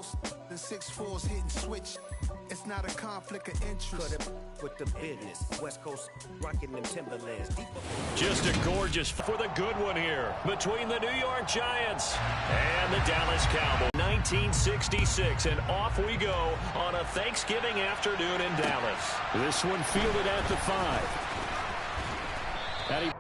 most than 6'4s hitting switch. It's not a conflict of interest. Cut it with the business. West Coast rocking them Timberlands. Just a gorgeous for the good one here between the New York Giants and the Dallas Cowboys. 1966, and off we go on a Thanksgiving afternoon in Dallas. This one fielded at the 5. And he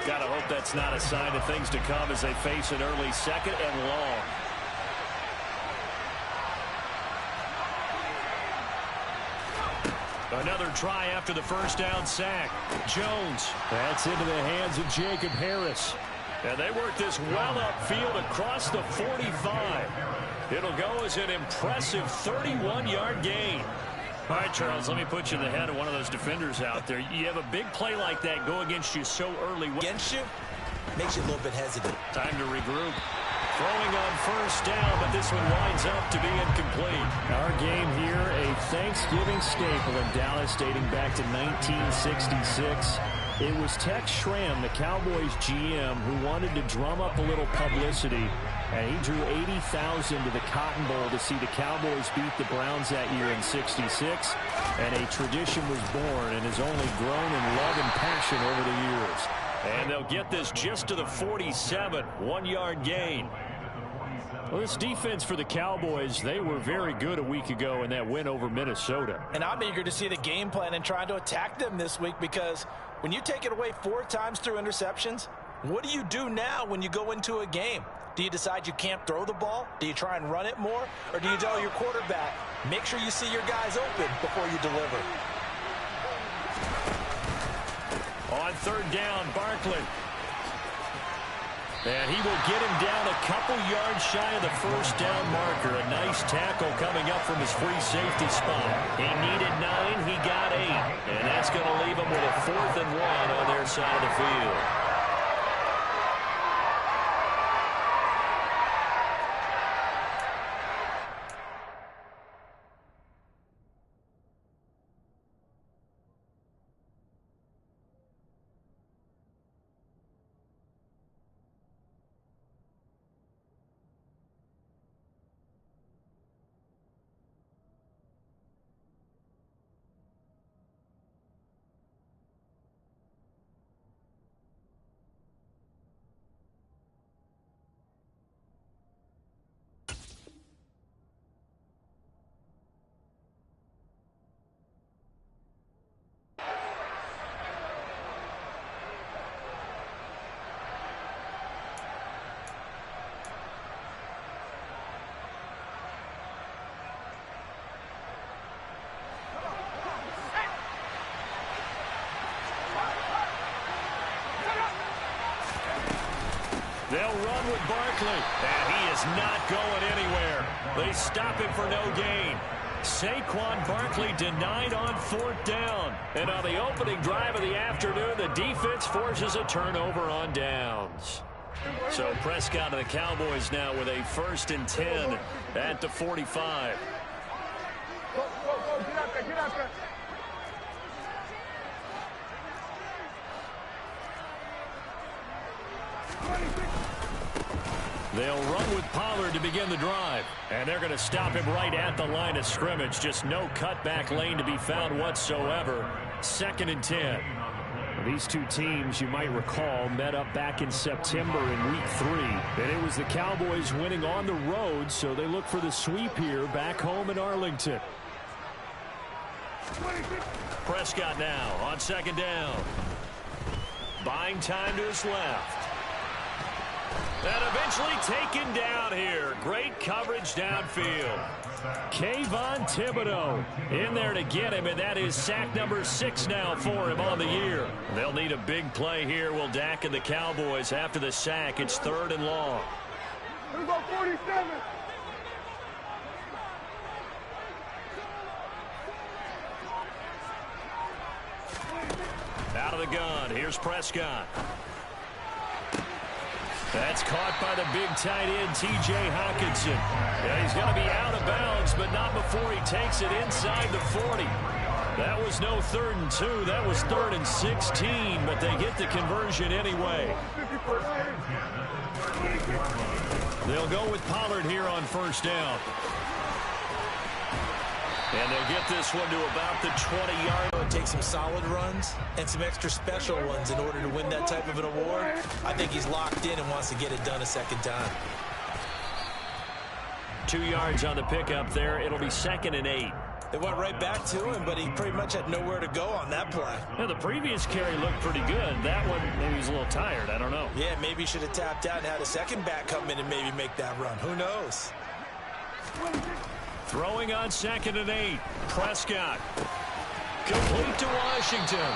gotta hope that's not a sign of things to come as they face an early second and long. Another try after the first down sack. Jones. That's into the hands of Jacob Harris. And they work this well upfield across the 45. It'll go as an impressive 31-yard gain. All right, Charles, let me put you in the head of one of those defenders out there. You have a big play like that go against you so early. Against you? Makes you a little bit hesitant. Time to regroup. Throwing on first down, but this one winds up to be incomplete. Our game here, a Thanksgiving staple in Dallas dating back to 1966. It was Tex Schramm, the Cowboys GM, who wanted to drum up a little publicity, and he drew 80,000 to the Cotton Bowl to see the Cowboys beat the Browns that year in '66, and a tradition was born and has only grown in love and passion over the years. And they'll get this just to the 47, 1-yard gain. Well, this defense for the Cowboys, they were very good a week ago in that win over Minnesota. And I'm eager to see the game plan and trying to attack them this week, because when you take it away 4 times through interceptions, what do you do now when you go into a game? Do you decide you can't throw the ball? Do you try and run it more? Or do you tell your quarterback, make sure you see your guys open before you deliver? On third down, Barkley. And he will get him down a couple yards shy of the first down marker. A nice tackle coming up from his free safety spot. He needed 9, he got 8. And that's going to leave him with a 4th and 1 on their side of the field. They'll run with Barkley, and he is not going anywhere. They stop him for no gain. Saquon Barkley denied on 4th down. And on the opening drive of the afternoon, the defense forces a turnover on downs. So Prescott and the Cowboys now with a 1st and 10 at the 45. They'll run with Pollard to begin the drive. And they're going to stop him right at the line of scrimmage. Just no cutback lane to be found whatsoever. 2nd and 10. These two teams, you might recall, met up back in September in Week 3. And it was the Cowboys winning on the road, so they look for the sweep here back home in Arlington. Prescott now on 2nd down. Buying time to his left. And eventually taken down here. Great coverage downfield. Kayvon Thibodeau in there to get him, and that is sack number 6 now for him on the year. They'll need a big play here, will Dak and the Cowboys. After the sack, it's 3rd and long. Here we go, 47. Out of the gun, here's Prescott. That's caught by the big tight end, T.J. Hockenson. Yeah, he's going to be out of bounds, but not before he takes it inside the 40. That was no 3rd and 2. That was 3rd and 16, but they get the conversion anyway. They'll go with Pollard here on 1st down. And they'll get this one to about the 20-yard. Take some solid runs and some extra special ones in order to win that type of an award. I think he's locked in and wants to get it done a 2nd time. 2 yards on the pickup there. It'll be 2nd and 8. They went right back to him, but he pretty much had nowhere to go on that play. Yeah, the previous carry looked pretty good. That one, maybe he's a little tired. I don't know. Yeah, maybe he should have tapped out and had a second back come in and maybe make that run. Who knows? Throwing on 2nd and 8. Prescott. Complete to Washington.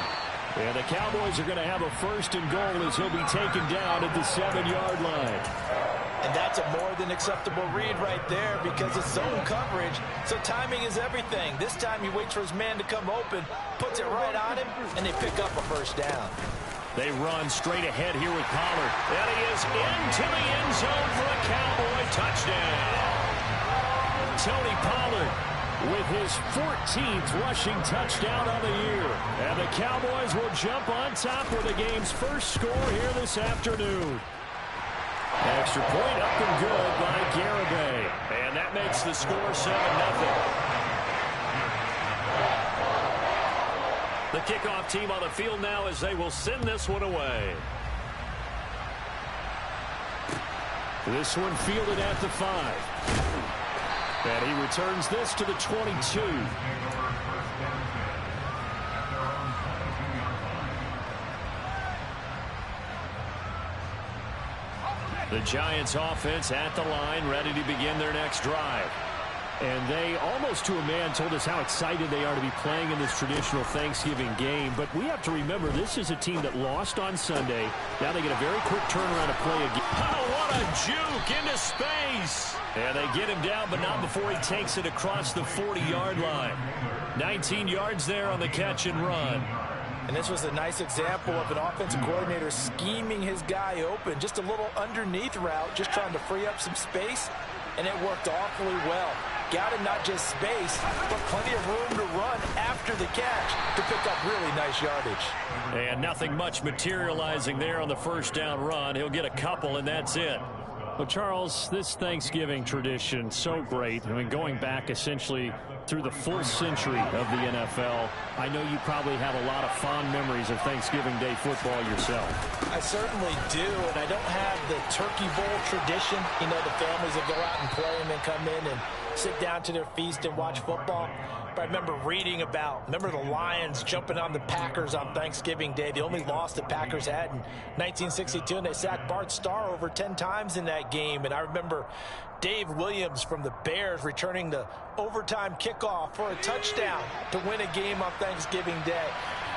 And the Cowboys are going to have a 1st and goal as he'll be taken down at the 7-yard line. And that's a more than acceptable read right there because it's zone coverage, so timing is everything. This time he waits for his man to come open, puts it right on him, and they pick up a 1st down. They run straight ahead here with Pollard. And he is into the end zone for a Cowboy touchdown. Tony Pollard with his 14th rushing touchdown of the year. And the Cowboys will jump on top with the game's first score here this afternoon. Extra point up and good by Garibay. And that makes the score 7-0. The kickoff team on the field now as they will send this one away. This one fielded at the 5. And he returns this to the 22. The Giants offense at the line, ready to begin their next drive. And they, almost to a man, told us how excited they are to be playing in this traditional Thanksgiving game. But we have to remember, this is a team that lost on Sunday. Now they get a very quick turnaround to play again. Oh, what a juke into space. And they get him down, but not before he takes it across the 40-yard line. 19 yards there on the catch and run. And this was a nice example of an offensive coordinator scheming his guy open. Just a little underneath route, just trying to free up some space. And it worked awfully well. Got him not just space, but plenty of room to run after the catch to pick up really nice yardage. And nothing much materializing there on the 1st down run. He'll get a couple, and that's it. Well, Charles, this Thanksgiving tradition, so great. I mean, going back essentially through the full century of the NFL, I know you probably have a lot of fond memories of Thanksgiving Day football yourself. I certainly do, and I don't have the Turkey Bowl tradition. You know, the families that go out and play and then come in and sit down to their feast and watch football. But I remember reading about, the Lions jumping on the Packers on Thanksgiving Day. The only loss the Packers had in 1962, and they sacked Bart Starr over 10 times in that game. And I remember Dave Williams from the Bears returning the overtime kickoff for a touchdown to win a game on Thanksgiving Day.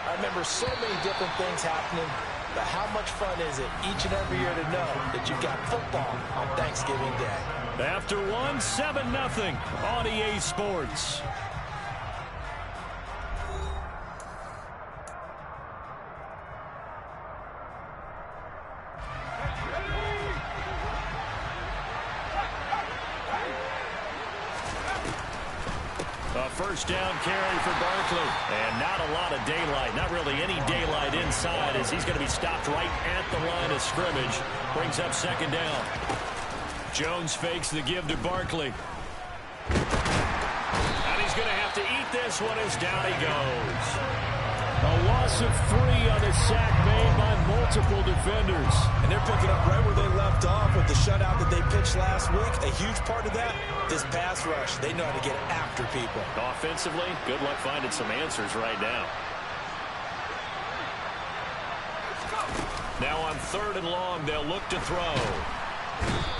I remember so many different things happening, but how much fun is it each and every year to know that you've got football on Thanksgiving Day? After 7-0 on EA Sports. A 1st down carry for Barkley. And not a lot of daylight. Not really any daylight inside as he's going to be stopped right at the line of scrimmage. Brings up 2nd down. Jones fakes the give to Barkley. And he's going to have to eat this one as down he goes. A loss of 3 on the sack made by multiple defenders. And they're picking up right where they left off with the shutout that they pitched last week. A huge part of that, this pass rush. They know how to get after people. Offensively, good luck finding some answers right now. Now on 3rd and long, they'll look to throw.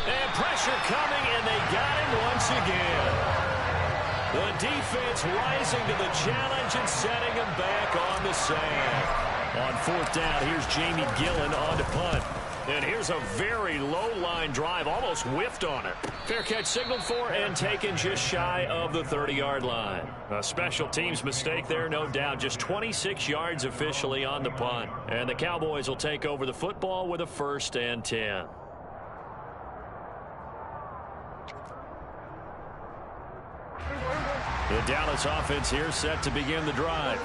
And pressure coming, and they got him once again. The defense rising to the challenge and setting him back on the sand. On 4th down, here's Jamie Gillen on to punt. And here's a very low-line drive, almost whiffed on it. Fair catch signaled for and taken just shy of the 30-yard line. A special teams mistake there, no doubt. Just 26 yards officially on the punt. And the Cowboys will take over the football with a 1st and 10. The Dallas offense here set to begin the drive.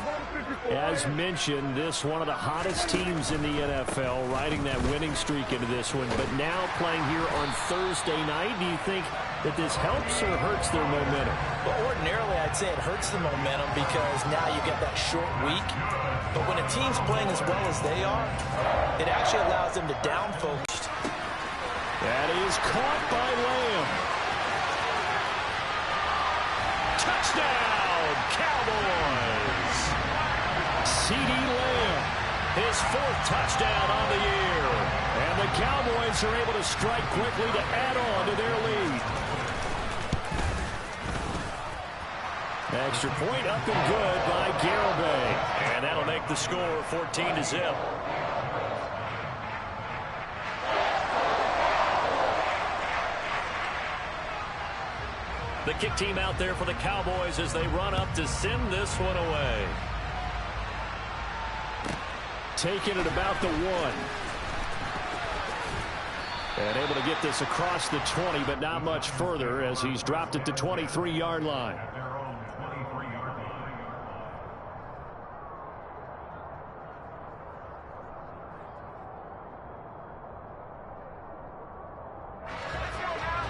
As mentioned, this one of the hottest teams in the NFL, riding that winning streak into this one. But now playing here on Thursday night, do you think that this helps or hurts their momentum? Well, ordinarily, I'd say it hurts the momentum because now you get that short week. But when a team's playing as well as they are, it actually allows them to down focus. That is caught by Lamb. Touchdown, Cowboys! CeeDee Lamb, his 4th touchdown on the year. And the Cowboys are able to strike quickly to add on to their lead. Extra point up and good by Garibay. And that'll make the score 14-0. The kick team out there for the Cowboys as they run up to send this one away. Taking it about the 1. And able to get this across the 20, but not much further as he's dropped it to 23-yard line.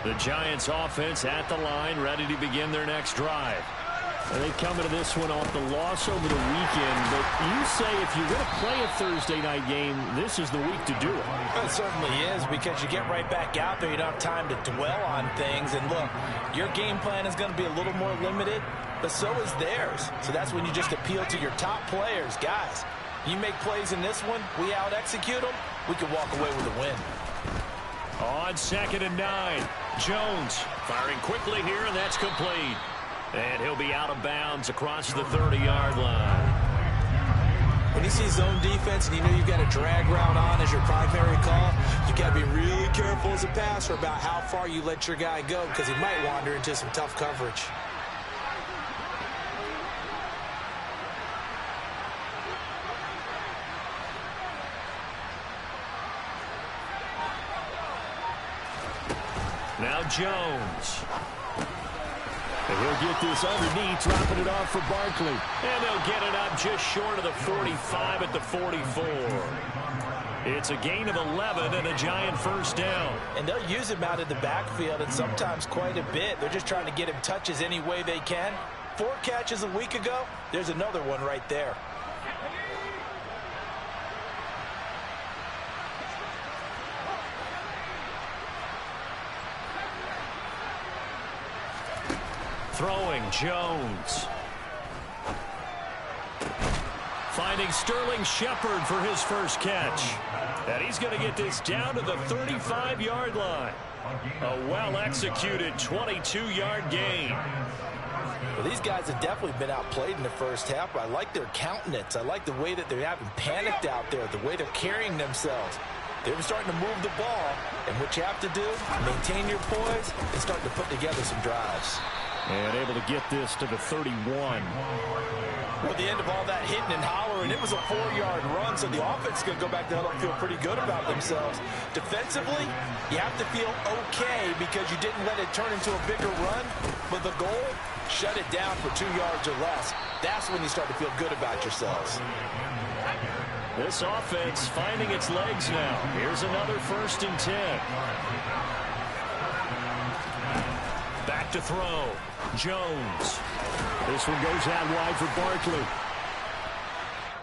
The Giants offense at the line, ready to begin their next drive. And they come into this one off the loss over the weekend. But you say if you're going to play a Thursday night game, this is the week to do it. It certainly is, because you get right back out there. You don't have time to dwell on things. And look, your game plan is going to be a little more limited, but so is theirs. So that's when you just appeal to your top players. Guys, you make plays in this one, we out-execute them, we can walk away with a win. On 2nd and 9, Jones firing quickly here, and that's complete. And he'll be out of bounds across the 30-yard line. When you see zone defense and you know you've got a drag route on as your primary call, you got to be really careful as a passer about how far you let your guy go, because he might wander into some tough coverage. Now Jones. And he'll get this underneath, dropping it off for Barkley. And they'll get it up just short of the 45 at the 44. It's a gain of 11 and a Giant 1st down. And they'll use him out of the backfield, and sometimes quite a bit. They're just trying to get him touches any way they can. 4 catches a week ago, there's another one right there. Throwing Jones. Finding Sterling Shepard for his 1st catch. And he's going to get this down to the 35-yard line. A well-executed 22-yard gain. Well, these guys have definitely been outplayed in the first half, but I like their countenance. I like the way that they haven't panicked out there, the way they're carrying themselves. They're starting to move the ball, and what you have to do, maintain your poise and start to put together some drives. And able to get this to the 31. With the end of all that hitting and hollering, it was a 4-yard run, so the offense is going to go back to huddle and feel pretty good about themselves. Defensively, you have to feel okay because you didn't let it turn into a bigger run, but the goal, shut it down for 2 yards or less. That's when you start to feel good about yourselves. This offense finding its legs now. Here's another 1st and 10. to throw. Jones. This one goes out wide for Barkley.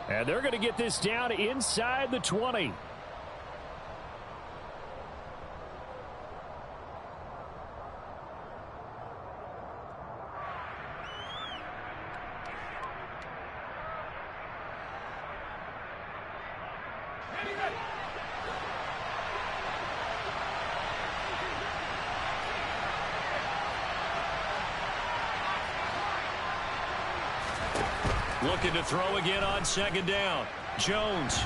And they're going to get this down inside the 20. Looking to throw again on second down. Jones.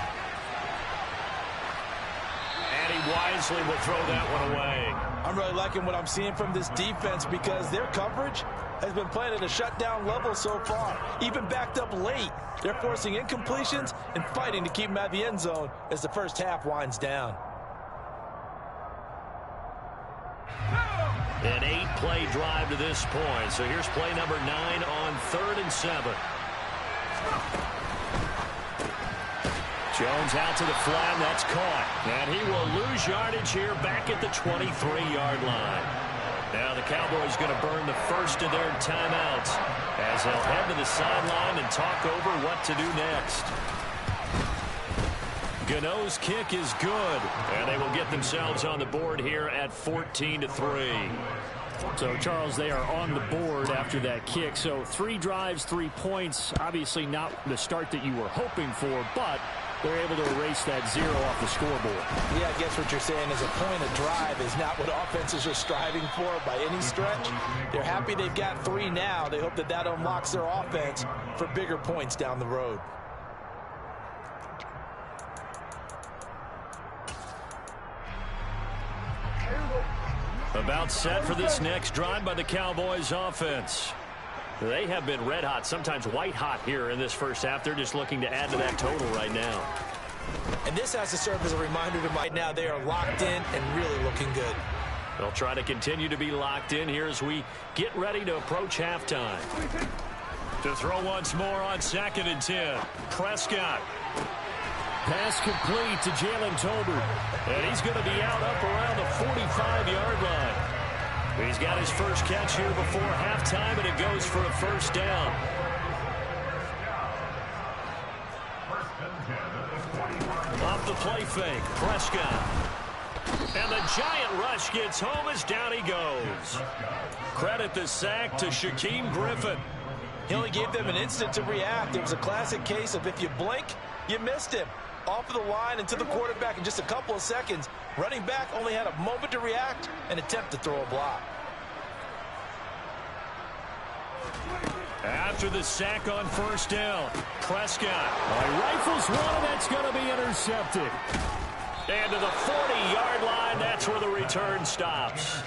And he wisely will throw that one away. I'm really liking what I'm seeing from this defense because their coverage has been playing at a shutdown level so far. Even backed up late, they're forcing incompletions and fighting to keep them at the end zone as the first half winds down. An 8-play drive to this point. So here's play number 9 on 3rd and 7. Jones out to the flat, that's caught. And he will lose yardage here back at the 23-yard line. Now the Cowboys going to burn the first of their timeouts as they'll head to the sideline and talk over what to do next. Gano's kick is good, and they will get themselves on the board here at 14-3. So, Charles, they are on the board after that kick. So 3 drives, 3 points. Obviously not the start that you were hoping for, but they're able to erase that 0 off the scoreboard. Yeah, I guess what you're saying is a point of drive is not what offenses are striving for by any stretch. They're happy they've got 3 now. They hope that that unlocks their offense for bigger points down the road. About set for this next drive by the Cowboys offense. They have been red hot, sometimes white hot here in this first half. They're just looking to add to that total right now. And this has to serve as a reminder to right now they are locked in and really looking good. They'll try to continue to be locked in here as we get ready to approach halftime. To throw once more on 2nd and 10. Prescott. Pass complete to Jalen Tolbert. And he's going to be out up around the 45-yard line. He's got his first catch here before halftime, and it goes for a first down. Off the play fake, Prescott. And the giant rush gets home as down he goes. Credit the sack to Shaquem Griffin. He only gave them an instant to react. It was a classic case of if you blink, you missed him. Off of the line and to the quarterback in just a couple of seconds. Running back only had a moment to react and attempt to throw a block. After the sack on first down, Prescott rifles one, and that's going to be intercepted. And to the 40-yard line, that's where the return stops.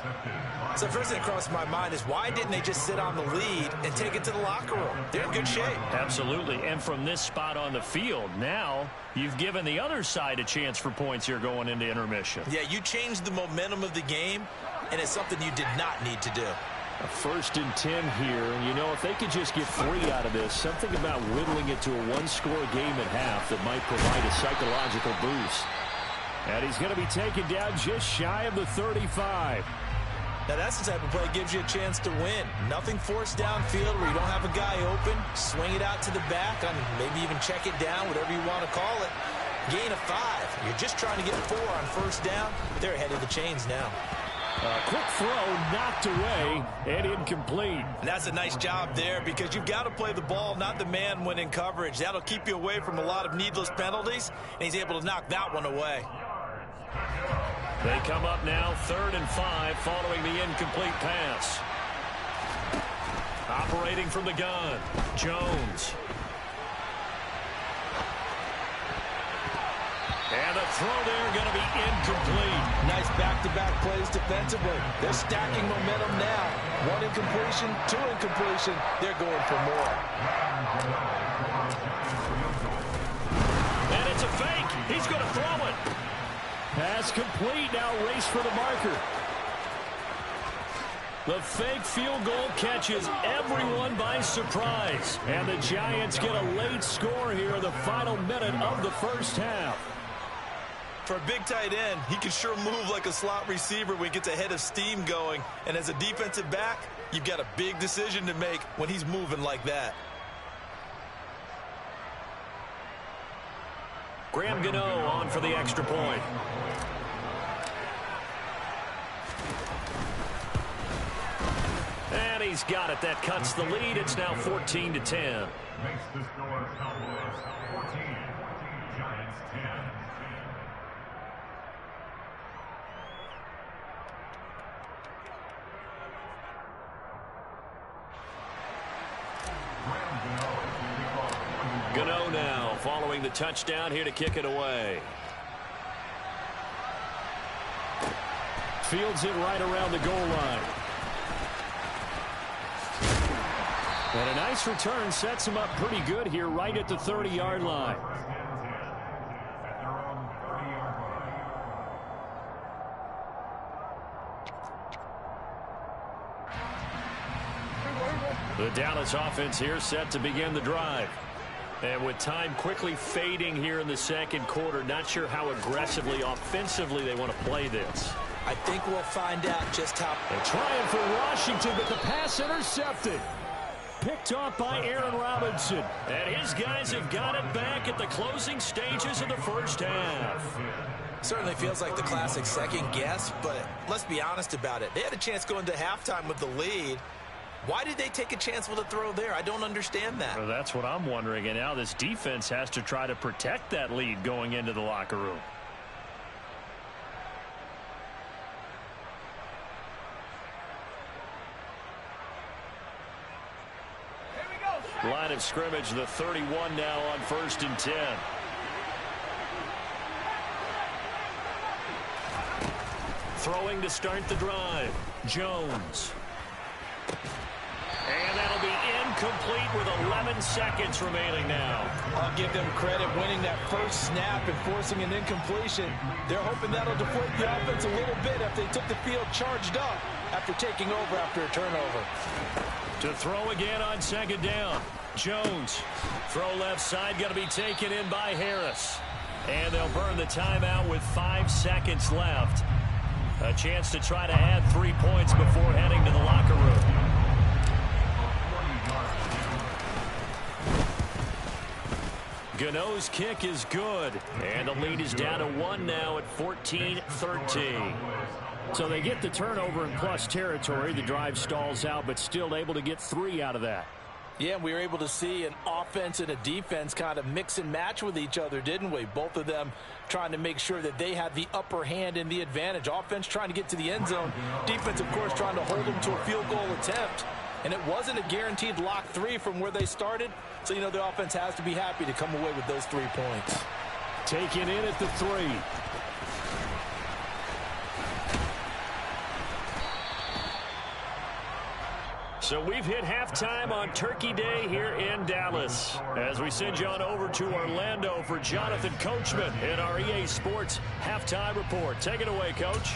So the first thing that crossed my mind is why didn't they just sit on the lead and take it to the locker room? They're in good shape. Absolutely. And from this spot on the field, now you've given the other side a chance for points here going into intermission. Yeah, you changed the momentum of the game, and it's something you did not need to do. A 1st and 10 here. And, you know, if they could just get 3 out of this, something about whittling it to a 1-score game at half that might provide a psychological boost. And he's going to be taken down just shy of the 35. Now, that's the type of play that gives you a chance to win. Nothing forced downfield where you don't have a guy open. Swing it out to the back, and maybe even check it down, whatever you want to call it. Gain of 5. You're just trying to get 4 on first down. They're ahead of the chains now. Quick throw knocked away and incomplete. And that's a nice job there because you've got to play the ball, not the man when in coverage. That'll keep you away from a lot of needless penalties, and he's able to knock that one away. They come up now 3rd and 5 following the incomplete pass. Operating from the gun, Jones. And the throw there going to be incomplete. Nice back-to-back plays defensively. They're stacking momentum now. 1 incompletion, 2 incompletion. They're going for more. And it's a fake. He's going to throw it. Pass complete. Now race for the marker. The fake field goal catches everyone by surprise. And the Giants get a late score here in the final minute of the first half. For a big tight end, he can sure move like a slot receiver when he gets a head of steam going. And as a defensive back, you've got a big decision to make when he's moving like that. Graham Gano on for the extra point. And he's got it. That cuts the lead. It's now 14-10. Makes the score Cowboys 14, Giants 10. Gano now following the touchdown here to kick it away. Fields it right around the goal line. And a nice return sets him up pretty good here right at the 30-yard line. The Dallas offense here set to begin the drive. And with time quickly fading here in the second quarter, not sure how aggressively, offensively they want to play this. I think we'll find out just how. They're trying for Washington, but the pass intercepted. Picked off by Aaron Robinson. And his guys have got it back at the closing stages of the first half. Certainly feels like the classic second guess, but let's be honest about it. They had a chance going to halftime with the lead. Why did they take a chance with a throw there? I don't understand that. Well, that's what I'm wondering. And now this defense has to try to protect that lead going into the locker room. Line of scrimmage, the 31 now on 1st and 10. Throwing to start the drive. Jones. And that'll be incomplete with 11 seconds remaining now. I'll give them credit winning that first snap and forcing an incompletion. They're hoping that'll deflate the offense a little bit if they took the field charged up after taking over after a turnover. To throw again on second down. Jones. Throw left side going to be taken in by Harris. And they'll burn the timeout with 5 seconds left. A chance to try to add 3 points before heading to the locker room. Gano's kick is good. And the lead is down to 1 now at 14-13. So they get the turnover in plus territory. The drive stalls out, but still able to get 3 out of that. Yeah, we were able to see an offense and a defense kind of mix and match with each other, didn't we? Both of them trying to make sure that they had the upper hand and the advantage. Offense trying to get to the end zone. Defense, of course, trying to hold them to a field goal attempt. And it wasn't a guaranteed lock 3 from where they started. So, you know, the offense has to be happy to come away with those 3 points. Taken in at the 3. So we've hit halftime on Turkey Day here in Dallas. As we send you on over to Orlando for Jonathan Coachman in our EA Sports Halftime Report. Take it away, Coach.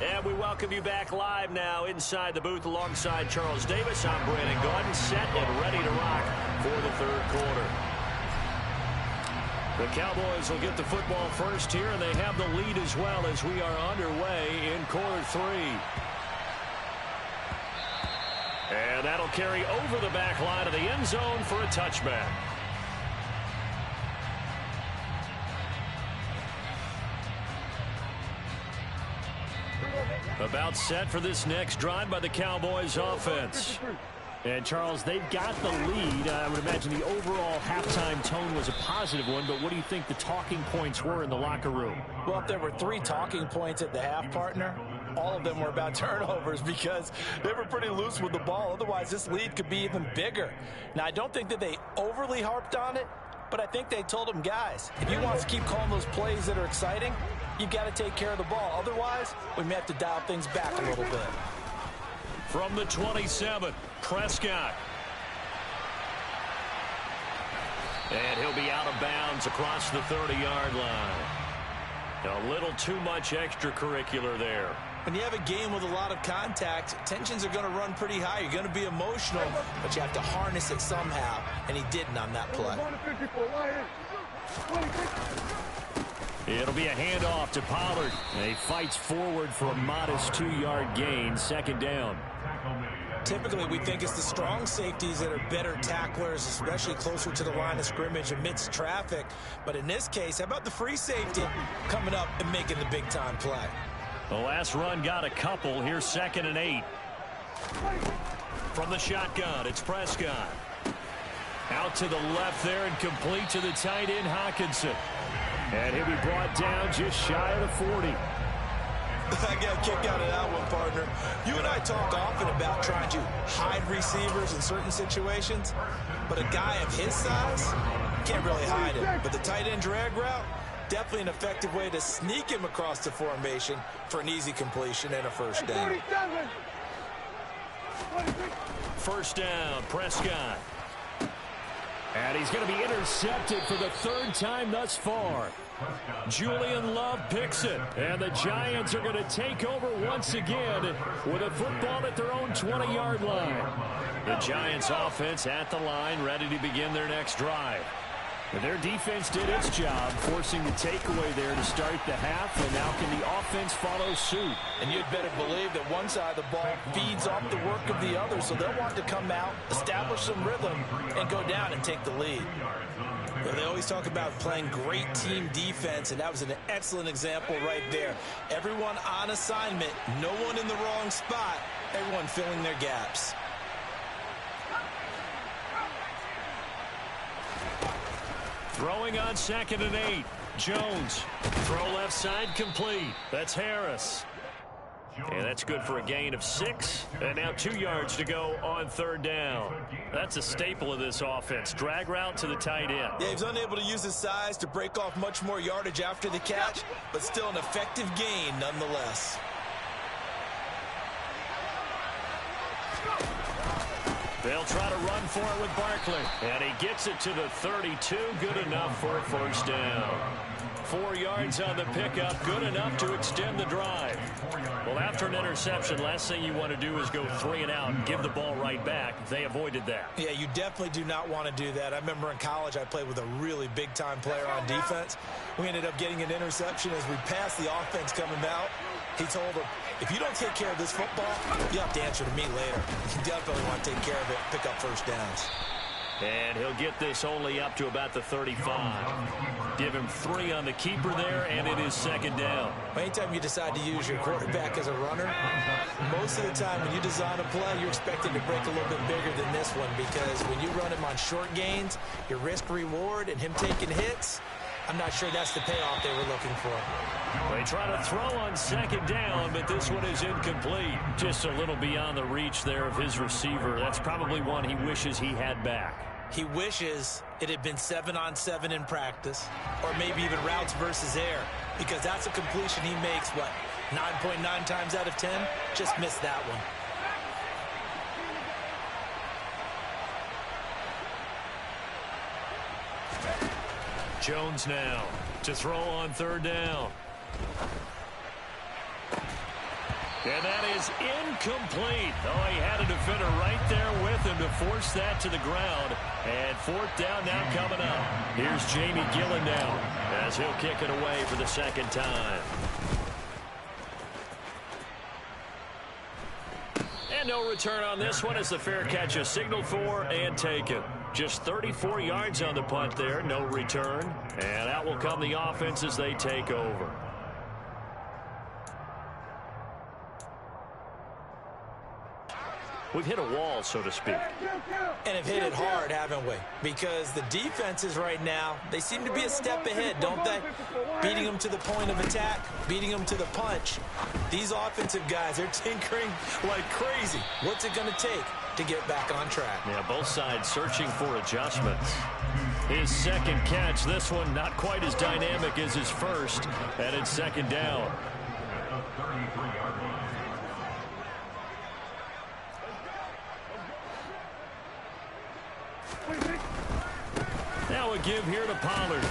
And we welcome you back live now inside the booth alongside Charles Davis. I'm Brandon Gordon, set and ready to rock for the third quarter. The Cowboys will get the football first here, and they have the lead as well as we are underway in quarter 3. And that'll carry over the back line of the end zone for a touchback. About set for this next drive by the Cowboys offense. And, Charles, they've got the lead. I would imagine the overall halftime tone was a positive one, but what do you think the talking points were in the locker room? Well, if there were 3 talking points at the half, partner, all of them were about turnovers because they were pretty loose with the ball. Otherwise, this lead could be even bigger. Now, I don't think that they overly harped on it, but I think they told them, guys, if you want us to keep calling those plays that are exciting, you've got to take care of the ball. Otherwise, we may have to dial things back a little bit. From the 27, Prescott. And he'll be out of bounds across the 30-yard line. A little too much extracurricular there. When you have a game with a lot of contact, tensions are going to run pretty high. You're going to be emotional, but you have to harness it somehow, and he didn't on that play. It'll be a handoff to Pollard. He fights forward for a modest 2-yard gain, second down. Typically, we think it's the strong safeties that are better tacklers, especially closer to the line of scrimmage amidst traffic. But in this case, how about the free safety coming up and making the big-time play? The last run got a couple. Here's 2nd and 8. From the shotgun, it's Prescott. Out to the left there and complete to the tight end, Hawkinson. And he'll be brought down just shy of the 40. I got a kick out of that one, partner. You and I talk often about trying to hide receivers in certain situations, but a guy of his size can't really hide him. But the tight end drag route, definitely an effective way to sneak him across the formation for an easy completion and a first down. First down, Prescott. And he's going to be intercepted for the 3rd time thus far. Julian Love picks it, and the Giants are going to take over once again with a football at their own 20-yard line. The Giants offense at the line, ready to begin their next drive. And their defense did its job, forcing the takeaway there to start the half, and now can the offense follow suit? And you'd better believe that one side of the ball feeds off the work of the other, so they'll want to come out, establish some rhythm, and go down and take the lead. Well, they always talk about playing great team defense, and that was an excellent example right there. Everyone on assignment, no one in the wrong spot, everyone filling their gaps. Throwing on 2nd and 8. Jones. Throw left side complete. That's Harris. And that's good for a gain of 6. And now 2 yards to go on 3rd down. That's a staple of this offense. Drag route to the tight end. Yeah, he was unable to use his size to break off much more yardage after the catch, but still an effective gain nonetheless. They'll try to run for it with Barkley. And he gets it to the 32. Good enough for a first down. 4 yards on the pickup. Good enough to extend the drive. Well, after an interception, last thing you want to do is go 3 and out and give the ball right back. They avoided that. Yeah, you definitely do not want to do that. I remember in college I played with a really big-time player on defense. We ended up getting an interception as we passed the offense coming out. He told him, if you don't take care of this football, you have to answer to me later. You definitely want to take care of it, pick up first downs. And he'll get this only up to about the 35. Give him 3 on the keeper there, and it is 2nd down. Anytime you decide to use your quarterback as a runner, most of the time when you design a play, you're expected to break a little bit bigger than this one, because when you run him on short gains, your risk-reward and him taking hits, I'm not sure that's the payoff they were looking for. They try to throw on 2nd down, but this one is incomplete. Just a little beyond the reach there of his receiver. That's probably one he wishes he had back. He wishes it had been 7-on-7 in practice, or maybe even routes versus air, because that's a completion he makes, 9.9 times out of 10? Just missed that one. Jones now to throw on 3rd down. And that is incomplete. Oh, he had a defender right there with him to force that to the ground. And 4th down now coming up. Here's Jamie Gillen now as he'll kick it away for the 2nd time. And no return on this one as the fair catch is signaled for and taken. Just 34 yards on the punt there, no return. And out will come the offense as they take over. We've hit a wall, so to speak. And have hit it hard, haven't we? Because the defenses right now, they seem to be a step ahead, don't they? Beating them to the point of attack, beating them to the punch. These offensive guys, they're tinkering like crazy. What's it going to take to get back on track? Yeah, both sides searching for adjustments. His 2nd catch, this one not quite as dynamic as his first, and it's 2nd down. Now a give here to Pollard.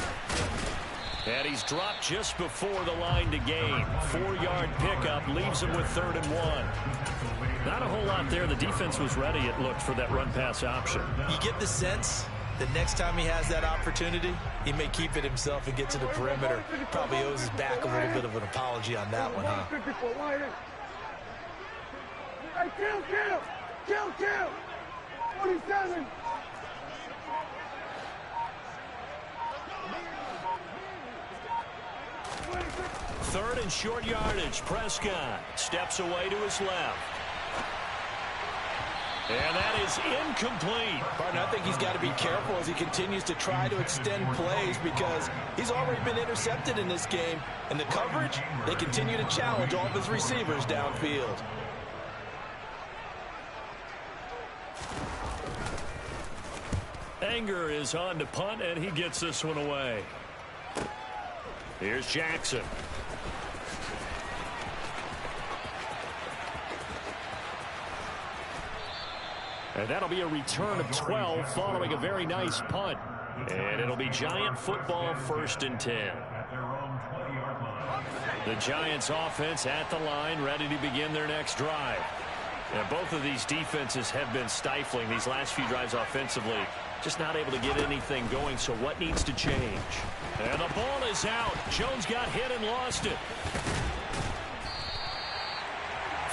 And he's dropped just before the line to gain. 4-yard pickup leaves him with 3rd and 1. Not a whole lot there. The defense was ready, it looked, for that run-pass option. You get the sense that next time he has that opportunity, he may keep it himself and get to the perimeter. Probably owes his back a little bit of an apology on that one, huh? Hey, kill! 47! Third and short yardage. Prescott steps away to his left. And that is incomplete. Partner, I think he's got to be careful as he continues to try to extend plays because he's already been intercepted in this game. And the coverage, they continue to challenge all of his receivers downfield. Anger is on to punt, and he gets this one away. Here's Jackson. And that'll be a return of 12 following a very nice punt. And it'll be Giant football, 1st and 10. The Giants offense at the line, ready to begin their next drive. And both of these defenses have been stifling these last few drives offensively. Just not able to get anything going, so what needs to change? And the ball is out. Jones got hit and lost it.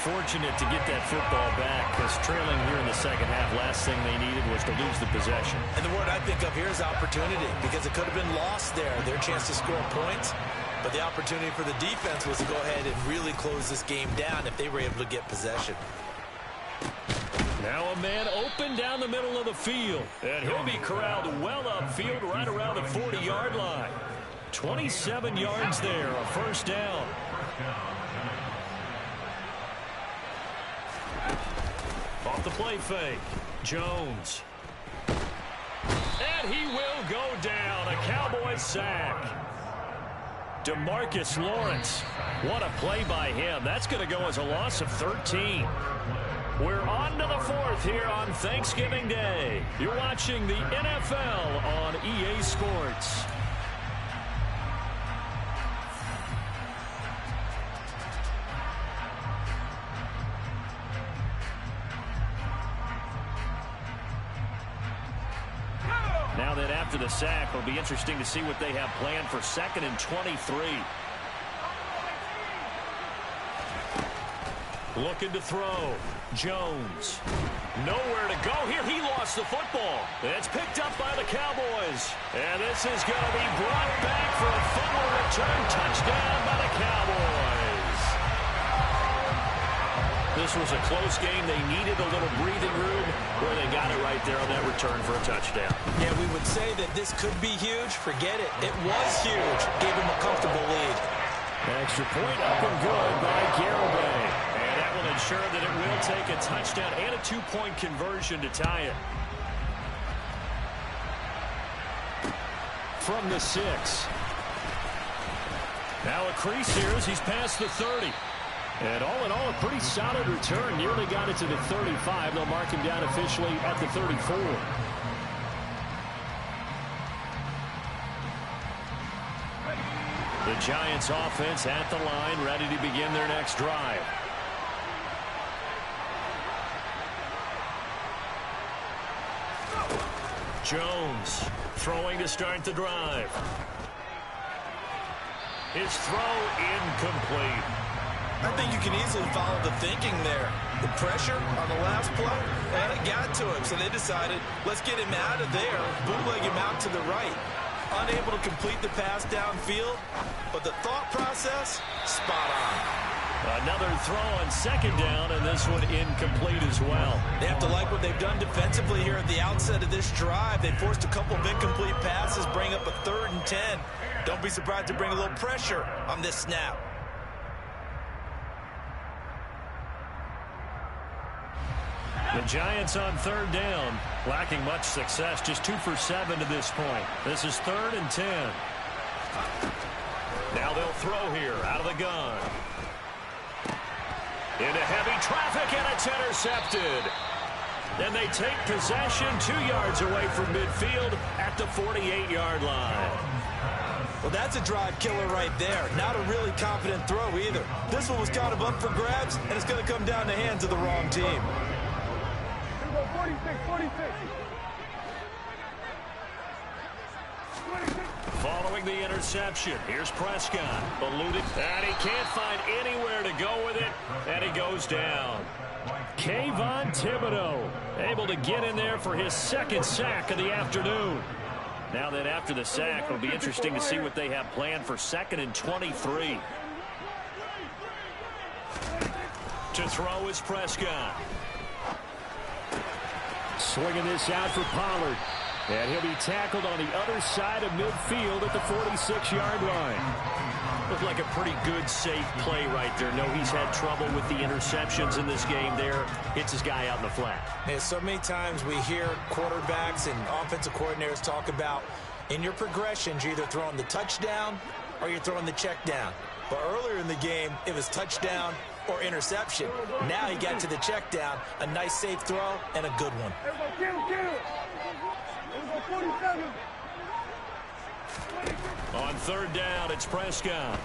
Fortunate to get that football back because trailing here in the second half, last thing they needed was to lose the possession. And the word I think of here is opportunity because it could have been lost there, their chance to score points. But the opportunity for the defense was to go ahead and really close this game down if they were able to get possession. Now a man open down the middle of the field. And he'll be corralled well upfield right around the 40-yard line. 27 yards there, a 1st down. Off the play fake. Jones. And he will go down. A Cowboys sack. DeMarcus Lawrence. What a play by him. That's going to go as a loss of 13. We're on to the 4th here on Thanksgiving Day. You're watching the NFL on EA Sports. Now that after the sack, it'll be interesting to see what they have planned for 2nd and 23. Looking to throw. Jones. Nowhere to go here. He lost the football. It's picked up by the Cowboys. And this is going to be brought back for a fumble return touchdown by the Cowboys. This was a close game. They needed a little breathing room where they got it right there on that return for a touchdown. Yeah, we would say that this could be huge. Forget it. It was huge. Gave him a comfortable lead. Extra point up and good by Garibay. And that will ensure that it will take a touchdown and a 2-point conversion to tie it. From the 6. Now a crease here as he's past the 30. And all in all, a pretty solid return. Nearly got it to the 35. They'll mark him down officially at the 34. The Giants offense at the line, ready to begin their next drive. Jones throwing to start the drive. His throw incomplete. I think you can easily follow the thinking there. The pressure on the last play, and it got to him. So they decided, let's get him out of there, bootleg him out to the right. Unable to complete the pass downfield, but the thought process, spot on. Another throw on 2nd down, and this one incomplete as well. They have to like what they've done defensively here at the outset of this drive. They forced a couple of incomplete passes, bring up a 3rd and 10. Don't be surprised to bring a little pressure on this snap. The Giants on 3rd down, lacking much success, just 2 for 7 to this point. This is 3rd and 10. Now they'll throw here out of the gun. Into heavy traffic, and it's intercepted. Then they take possession 2 yards away from midfield at the 48-yard line. Well, that's a drive killer right there. Not a really confident throw either. This one was kind of up for grabs, and it's going to come down the hands of the wrong team. Here we go, 46, 46. 26. Following the interception, here's Prescott. Eluded, and he can't find anywhere to go with it, and he goes down. Kayvon Thibodeau able to get in there for his second sack of the afternoon. Now that after the sack, it'll be interesting to see what they have planned for 2nd and 23. To throw is Prescott. Swinging this out for Pollard. And he'll be tackled on the other side of midfield at the 46-yard line. Looked like a pretty good, safe play right there. No, he's had trouble with the interceptions in this game there. Hits his guy out in the flat. Yeah, so many times we hear quarterbacks and offensive coordinators talk about in your progressions, you're either throwing the touchdown or you're throwing the check down. But earlier in the game, it was touchdown or interception. Now he got to the check down, a nice safe throw, and a good one. Kill. 47. On 3rd down, it's Prescott.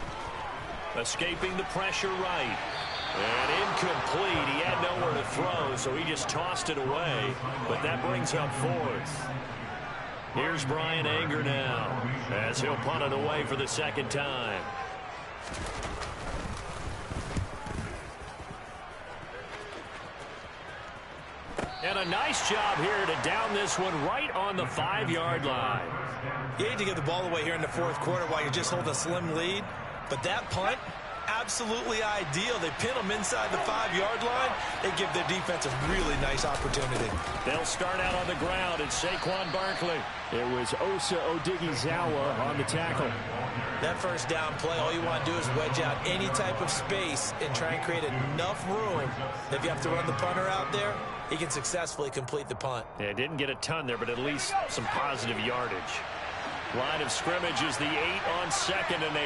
Escaping the pressure right. And incomplete. He had nowhere to throw, so he just tossed it away. But that brings up 4th. Here's Brian Anger now, as he'll punt it away for the 2nd time. And a nice job here to down this one right on the 5-yard line. You hate to get the ball away here in the 4th quarter while you just hold a slim lead. But that punt, absolutely ideal. They pin them inside the 5-yard line. They give their defense a really nice opportunity. They'll start out on the ground. It's Saquon Barkley. It was Osa Odighizuwa on the tackle. That 1st down play, all you want to do is wedge out any type of space and try and create enough room. If you have to run the punter out there, he can successfully complete the punt. Yeah, didn't get a ton there, but at least some positive yardage. Line of scrimmage is the 8 on 2nd and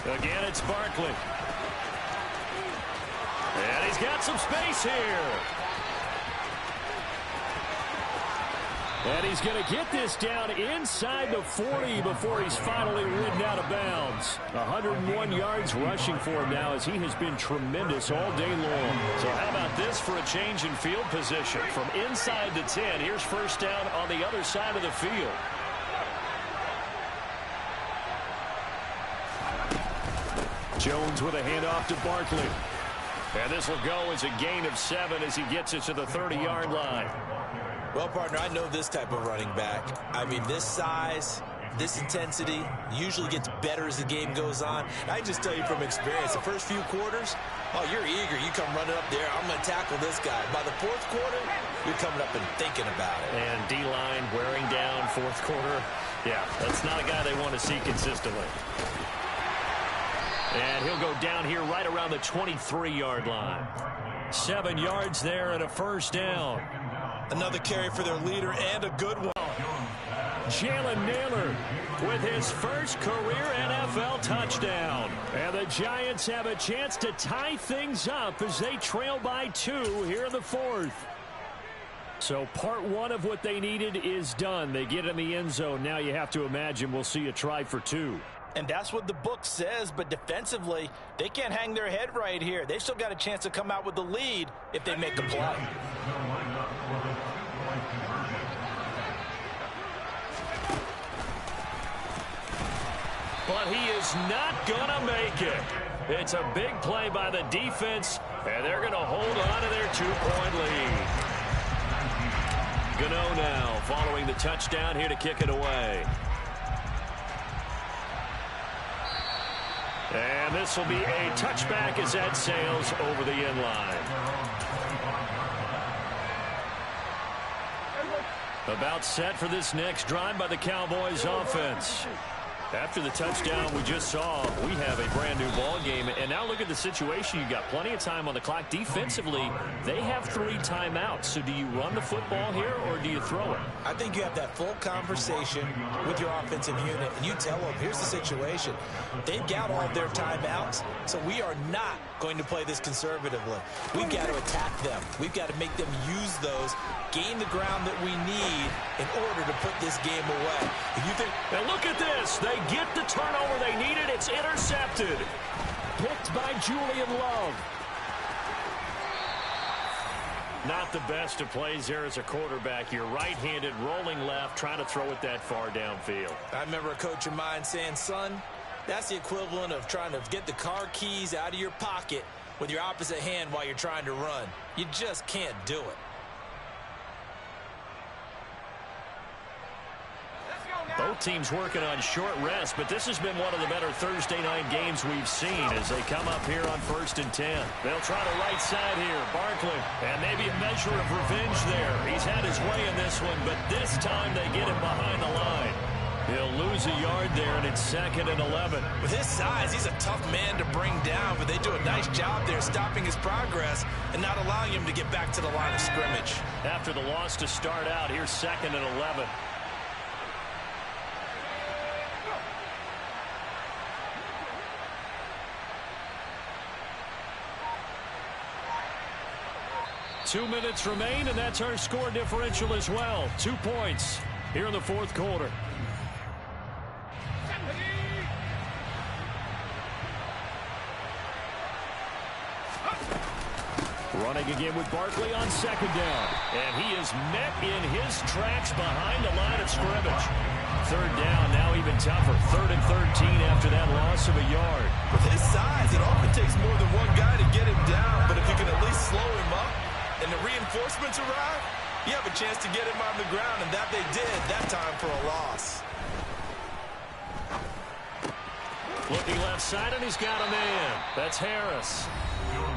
8. Again, it's Barkley. And he's got some space here. And he's going to get this down inside the 40 before he's finally ridden out of bounds. 101 yards rushing for him now, as he has been tremendous all day long. So how about this for a change in field position? From inside the 10, here's 1st down on the other side of the field. Jones with a handoff to Barkley. And this will go as a gain of 7 as he gets it to the 30-yard line. Well, partner, I know this type of running back. I mean, this size, this intensity usually gets better as the game goes on. I just tell you from experience, the first few quarters, oh, you're eager. You come running up there. I'm going to tackle this guy. By the 4th quarter, you're coming up and thinking about it. And D-line wearing down 4th quarter. Yeah, that's not a guy they want to see consistently. And he'll go down here right around the 23-yard line. 7 yards there and a 1st down. Another carry for their leader and a good one. Jalen Naylor with his first career NFL touchdown. And the Giants have a chance to tie things up as they trail by 2 here in the 4th. So part 1 of what they needed is done. They get in the end zone. Now you have to imagine we'll see a try for 2. And that's what the book says, but defensively, they can't hang their head right here. They've still got a chance to come out with the lead if they make a play. But he is not going to make it. It's a big play by the defense, and they're going to hold on to their 2-point lead. Gano now following the touchdown here to kick it away. And this will be a touchback as that sails over the end line. About set for this next drive by the Cowboys offense. After the touchdown we just saw, we have a brand new ball game. And now look at the situation. You got plenty of time on the clock. Defensively, they have 3 timeouts. So do you run the football here or do you throw it? I think you have that full conversation with your offensive unit, and you tell them, here's the situation. They've got all of their timeouts, so we are not going to play this conservatively. We've got to attack them. We've got to make them use those, gain the ground that we need in order to put this game away. If you think, and look at this. They get the turnover they needed. It's intercepted. Picked by Julian Love. Not the best of plays there as a quarterback. You're right-handed, rolling left, trying to throw it that far downfield. I remember a coach of mine saying, son, that's the equivalent of trying to get the car keys out of your pocket with your opposite hand while you're trying to run. You just can't do it. Both teams working on short rest, but this has been one of the better Thursday night games we've seen as they come up here on 1st and 10. They'll try the right side here. Barkley, and maybe a measure of revenge there. He's had his way in this one, but this time they get him behind the line. He'll lose a yard there, and it's 2nd and 11. With his size, he's a tough man to bring down, but they do a nice job there stopping his progress and not allowing him to get back to the line of scrimmage. After the loss to start out, here's 2nd and 11. Two minutes remain, and that's our score differential as well. 2 points here in the 4th quarter. Running again with Barkley on 2nd down. And he is met in his tracks behind the line of scrimmage. 3rd down, now even tougher. 3rd and 13 after that loss of a yard. With his size, it often takes more than one guy to get him down. But if you can at least slow him up and the reinforcements arrive, you have a chance to get him on the ground, and that they did that time for a loss. Looking left side, and he's got a man. That's Harris.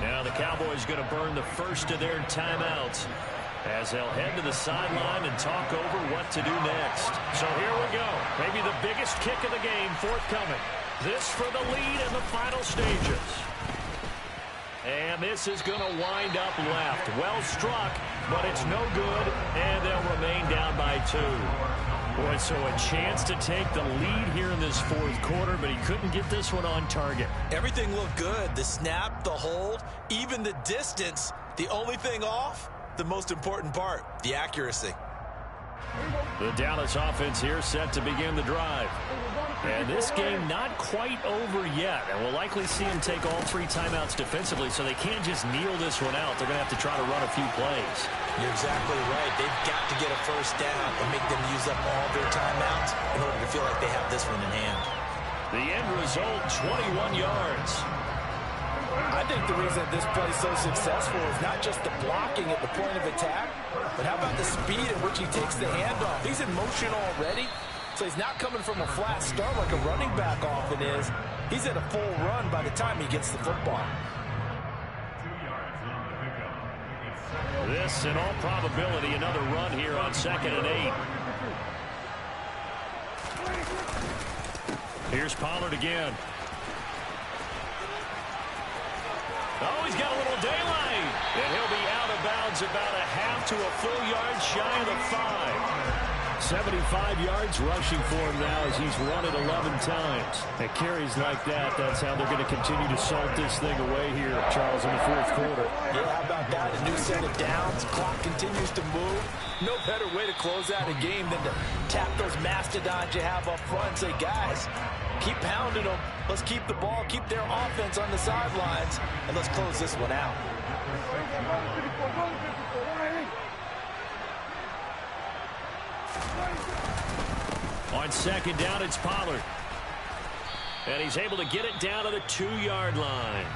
Now the Cowboys going to burn the first of their timeouts as they'll head to the sideline and talk over what to do next. So here we go. Maybe the biggest kick of the game forthcoming. This for the lead in the final stages. And this is going to wind up left. Well struck, but it's no good, and they'll remain down by 2. Boy, so a chance to take the lead here in this 4th quarter, but he couldn't get this one on target. Everything looked good. The snap, the hold, even the distance. The only thing off, the most important part, the accuracy. The Dallas offense here set to begin the drive. And this game not quite over yet. And we'll likely see him take all 3 timeouts defensively, so they can't just kneel this one out. They're going to have to try to run a few plays. You're exactly right. They've got to get a first down and make them use up all their timeouts in order to feel like they have this one in hand. The end result, 21 yards. I think the reason that this play is so successful is not just the blocking at the point of attack, but how about the speed at which he takes the handoff? He's in motion already, so he's not coming from a flat start like a running back often is. He's at a full run by the time he gets the football. This, in all probability, another run here on 2nd and 8. Here's Pollard again. Oh, he's got a little daylight. And he'll be out of bounds about a half to a full yard shy of the 5. 75 yards rushing for him now as he's run it 11 times. At carries like that, that's how they're going to continue to salt this thing away here, Charles, in the 4th quarter. Yeah, how about that? A new set of downs. Clock continues to move. No better way to close out a game than to tap those mastodons you have up front and say, guys, keep pounding them. Let's keep the ball, keep their offense on the sidelines, and let's close this one out. On 2nd down, it's Pollard. And he's able to get it down to the 2-yard line.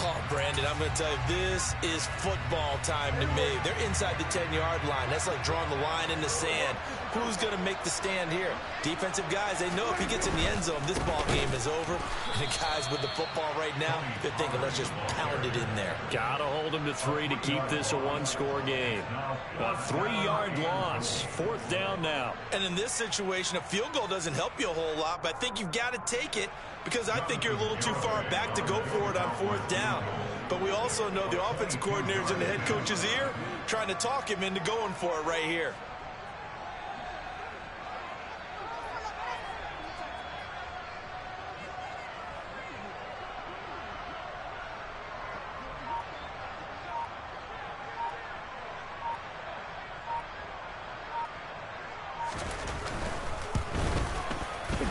Oh, Brandon, I'm going to tell you, this is football time to me. They're inside the 10-yard line. That's like drawing the line in the sand. Who's going to make the stand here? Defensive guys, they know if he gets in the end zone, this ball game is over. And the guys with the football right now, they're thinking, let's just pound it in there. Got to hold him to 3 to keep this a one-score game. A 3-yard loss. 4th down now. And in this situation, a field goal doesn't help you a whole lot, but I think you've got to take it because I think you're a little too far back to go for it on 4th down. But we also know the offensive coordinator's in the head coach's ear trying to talk him into going for it right here.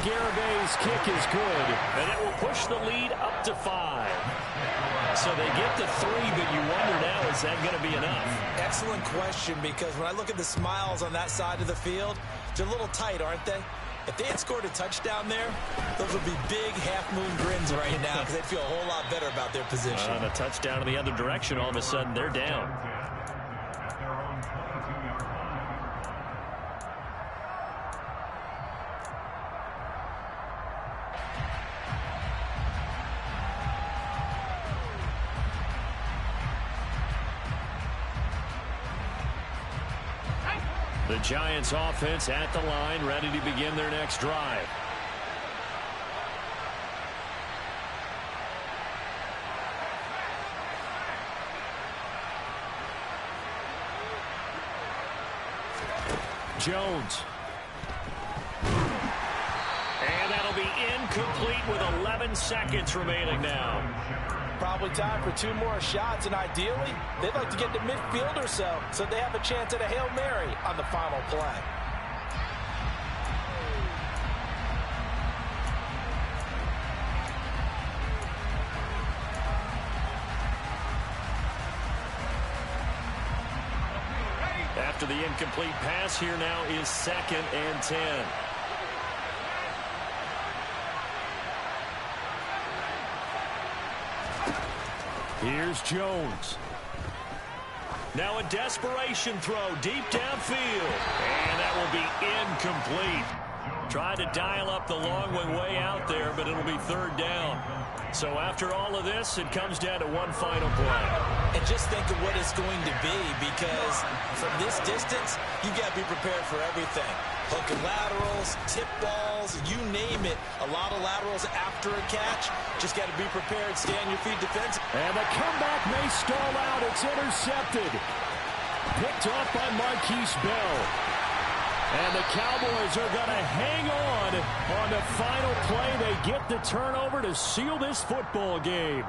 Garabay's kick is good, and it will push the lead up to 5. So they get to 3, but you wonder now, is that going to be enough? Excellent question, because when I look at the smiles on that side of the field, they're a little tight, aren't they? If they had scored a touchdown there, those would be big half-moon grins right now because they'd feel a whole lot better about their position. On a touchdown in the other direction, all of a sudden they're down. At their own 22-yard line. The Giants offense at the line, ready to begin their next drive. Jones. And that'll be incomplete with 11 seconds remaining now. Probably time for 2 more shots, and ideally, they'd like to get to midfield or so they have a chance at a Hail Mary on the final play. After the incomplete pass, here now is 2nd and 10. Here's Jones. Now a desperation throw deep downfield. And that will be incomplete. Tried to dial up the long one way out there, but it'll be 3rd down. So after all of this, it comes down to one final play. And just think of what it's going to be, because from this distance, you've got to be prepared for everything. Hook and laterals, tip balls, you name it. A lot of laterals after a catch. Just got to be prepared, stay on your feet defense. And the comeback may stall out. It's intercepted. Picked off by Marquise Bell. And the Cowboys are going to hang on the final play. They get the turnover to seal this football game.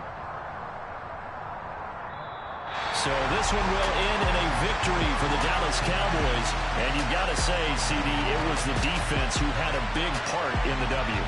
So this one will end in a victory for the Dallas Cowboys. And you've got to say, CD, it was the defense who had a big part in the W.